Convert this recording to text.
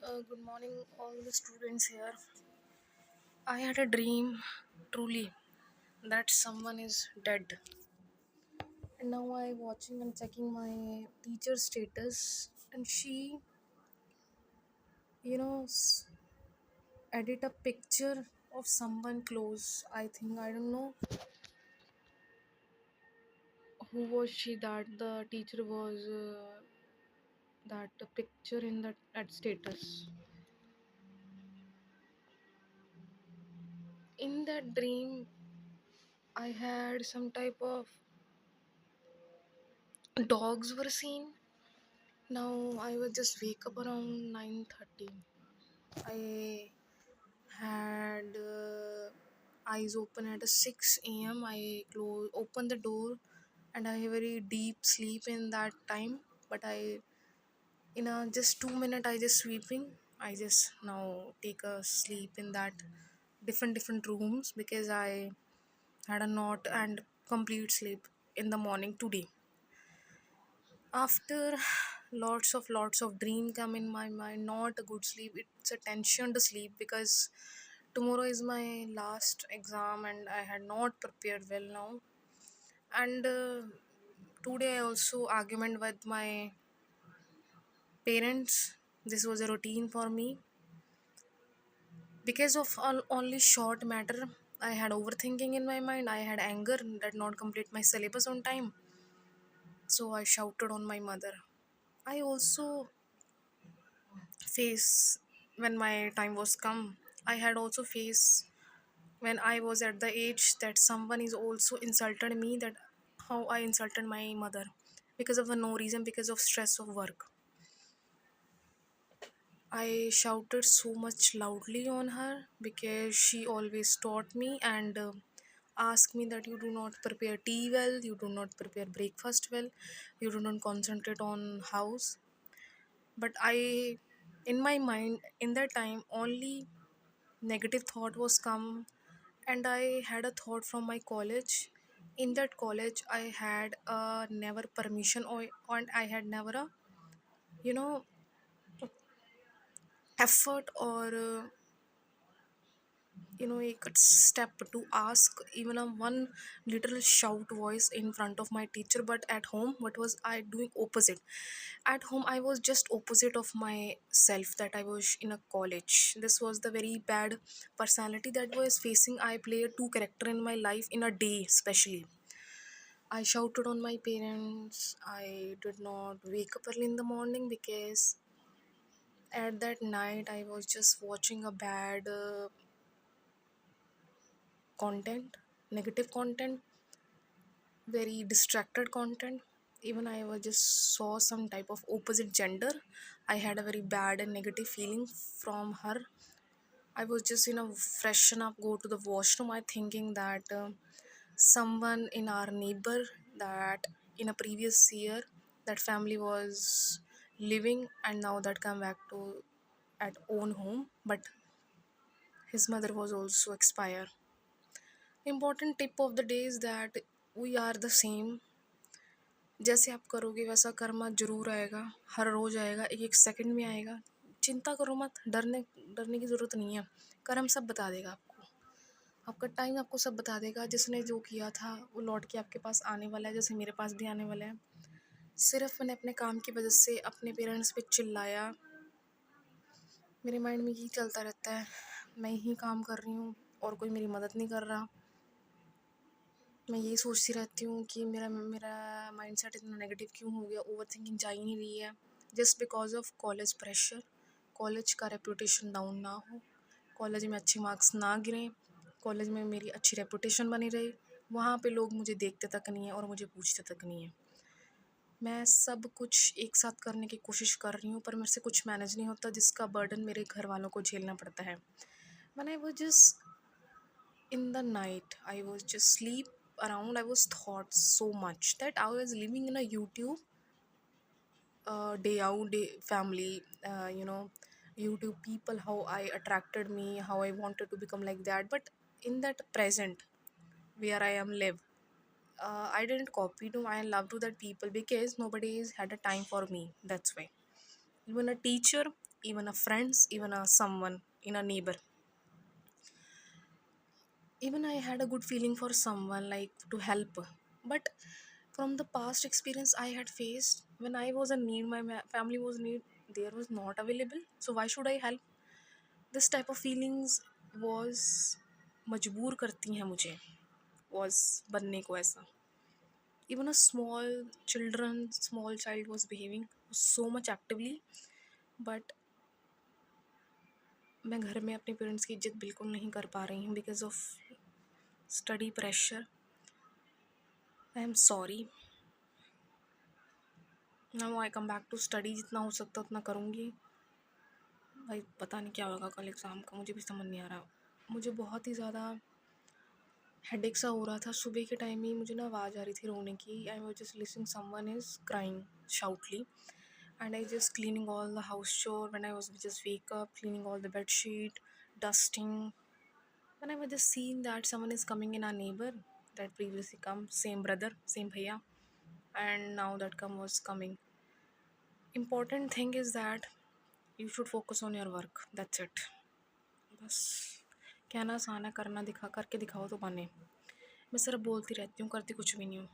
Good morning, all the students here. I had a dream, truly, that someone is dead. And now I watching and checking my teacher status, and she, you know, edit a picture of someone close. I think I don't know who was she. That the teacher was that picture in that status. In that dream, I had some type of dogs were seen. Now I was just wake up around 9:30. I had eyes open at 6 a.m. I opened the door and I have very deep sleep in that time. But I in a just 2 minute I just sweeping. I just now take a sleep in that different rooms because I had a not and complete sleep in the morning today. After lots of dream come in my mind, not a good sleep, it's a tension to sleep because tomorrow is my last exam and I had not prepared well now. And today I also argument with my parents. This was a routine for me because of only short matter. I had overthinking in my mind, I had anger that not complete my syllabus on time, so I shouted on my mother. I also face when my time was come. I had also faced when I was at the age that someone is also insulted me, that how I insulted my mother because of a no reason, because of stress of work. I shouted so much loudly on her because she always taught me and asked me that you do not prepare tea well, you do not prepare breakfast well, you do not concentrate on house. But I, in my mind in that time, only negative thought was come, and I had a thought from my college. In that college I had never permission, or and I had never a you know effort or a good step to ask even a one little shout voice in front of my teacher. But at home, what was I doing? Opposite. At home I was just opposite of myself, that I was in a college. This was the very bad personality that was facing. I played two character in my life in a day. Especially I shouted on my parents. I did not wake up early in the morning because at that night I was just watching a bad content, negative content, very distracted content. Even I was just saw some type of opposite gender. I had a very bad and negative feeling from her. I was just freshen up, go to the washroom. I thinking that someone in our neighbor, that in a previous year that family was living and now that come back to at own home, but his mother was also expire. Important tip of the day is that we are the same. जैसे आप करोगे वैसा कर्मा जरूर आएगा, हर रोज़ आएगा, एक एक second में आएगा। चिंता करो मत, डरने डरने की ज़रूरत नहीं है। कर्म सब बता देगा आपको, आपका टाइम आपको सब बता देगा। जिसने जो किया था वो लौट के आपके पास आने वाला है, जैसे मेरे पास भी आने वाला है। सिर्फ मैंने अपने काम की वजह से अपने पेरेंट्स पे चिल्लाया। मेरे माइंड में यही चलता रहता है, मैं ही काम कर रही हूँ और कोई मेरी मदद नहीं कर रहा। मैं यही सोचती रहती हूँ कि मेरा मेरा माइंडसेट इतना नेगेटिव क्यों हो गया, ओवर थिंकिंग जा ही नहीं रही है। Just because of college pressure, college का रेपुटेशन डाउन ना हो, कॉलेज में अच्छे मार्क्स ना गिरें, कॉलेज में मेरी अच्छी रेपुटेशन बनी रहे। वहाँ पे लोग मुझे देखते तक नहीं है और मुझे पूछते तक नहीं है। मैं सब कुछ एक साथ करने की कोशिश कर रही हूँ पर मेरे से कुछ मैनेज नहीं होता, जिसका बर्डन मेरे घर वालों को झेलना पड़ता है। मैंने वो just in the night I was just sleep around. I was thought so much that I was living in a YouTube day out day family, YouTube people, how I attracted me, how I wanted to become like that. But in that present where I am live, I didn't copy to my love to that people because nobody has had a time for me. That's why even a teacher, even a friends, even a someone in a neighbor. Even I had a good feeling for someone, like to help. But from the past experience I had faced, when I was in need, my family was in need, there was not available, so why should I help? This type of feelings was मजबूर करती हैं मुझे, was बनने को ऐसा. Even a small child was behaving so much actively, but मैं घर में अपने पेरेंट्स की इज्जत बिल्कुल नहीं कर पा रही हूँ because of study pressure. I am sorry. Now I come back to study. जितना हो सकता उतना करूँगी. भाई पता नहीं क्या होगा कल एग्ज़ाम का, मुझे भी समझ नहीं आ रहा. मुझे बहुत ही ज़्यादा हेडेक सा हो रहा था. सुबह के टाइम ही मुझे ना आवाज़ आ रही थी रोने की. I was just listening someone is crying shoutly, and I just cleaning all the house chore when I was just wake up, cleaning all the bed sheet, dusting. Then I was just seeing that someone is coming in our neighbor that previously come, same brother, same bhaiya, and now that come was coming. Important thing is that you should focus on your work. That's it. बस कहना आसान है, करना दिखा करके दिखाओ तो बने. मैं सिर्फ बोलती रहती हूँ, करती कुछ भी नहीं हूँ.